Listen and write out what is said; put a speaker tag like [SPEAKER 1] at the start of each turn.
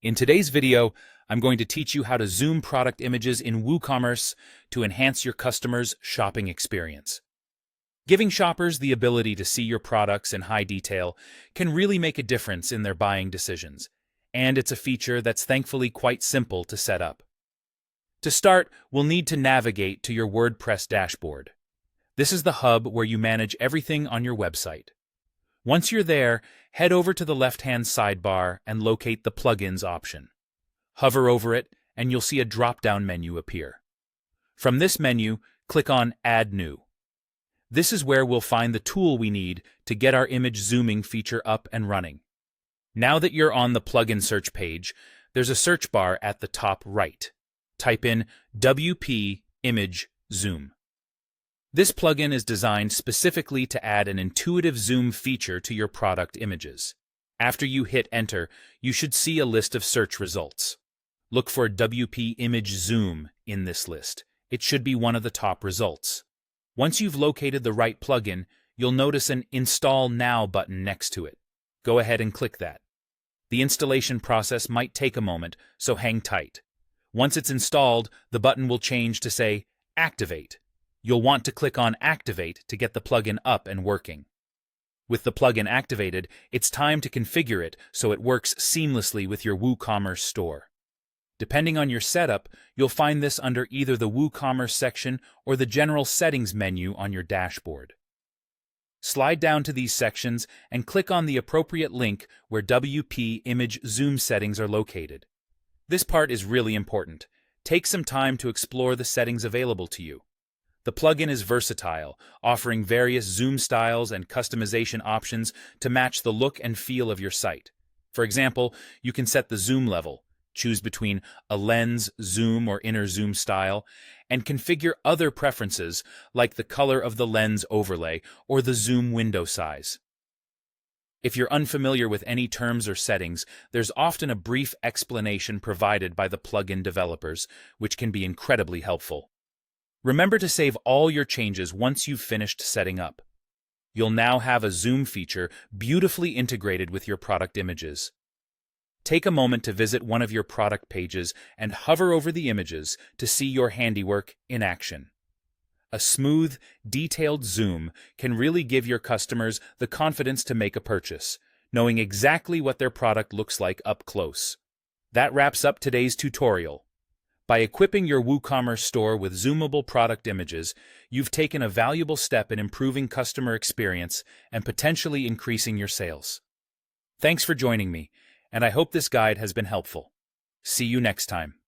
[SPEAKER 1] In today's video, I'm going to teach you how to zoom product images in WooCommerce to enhance your customers' shopping experience. Giving shoppers the ability to see your products in high detail can really make a difference in their buying decisions, and it's a feature that's thankfully quite simple to set up. To start, we'll need to navigate to your WordPress dashboard. This is the hub where you manage everything on your website. Once you're there, head over to the left-hand sidebar and locate the Plugins option. Hover over it, and you'll see a drop-down menu appear. From this menu, click on Add New. This is where we'll find the tool we need to get our image zooming feature up and running. Now that you're on the plugin search page, there's a search bar at the top right. Type in WP Image Zoom. This plugin is designed specifically to add an intuitive zoom feature to your product images. After you hit Enter, you should see a list of search results. Look for WP Image Zoom in this list. It should be one of the top results. Once you've located the right plugin, you'll notice an Install Now button next to it. Go ahead and click that. The installation process might take a moment, so hang tight. Once it's installed, the button will change to say Activate. You'll want to click on Activate to get the plugin up and working. With the plugin activated, it's time to configure it so it works seamlessly with your WooCommerce store. Depending on your setup, you'll find this under either the WooCommerce section or the General Settings menu on your dashboard. Slide down to these sections and click on the appropriate link where WP Image Zoom settings are located. This part is really important. Take some time to explore the settings available to you. The plugin is versatile, offering various zoom styles and customization options to match the look and feel of your site. For example, you can set the zoom level, choose between a lens, zoom, or inner zoom style, and configure other preferences like the color of the lens overlay or the zoom window size. If you're unfamiliar with any terms or settings, there's often a brief explanation provided by the plugin developers, which can be incredibly helpful. Remember to save all your changes once you've finished setting up. You'll now have a zoom feature beautifully integrated with your product images. Take a moment to visit one of your product pages and hover over the images to see your handiwork in action. A smooth, detailed zoom can really give your customers the confidence to make a purchase, knowing exactly what their product looks like up close. That wraps up today's tutorial. By equipping your WooCommerce store with zoomable product images, you've taken a valuable step in improving customer experience and potentially increasing your sales. Thanks for joining me, and I hope this guide has been helpful. See you next time.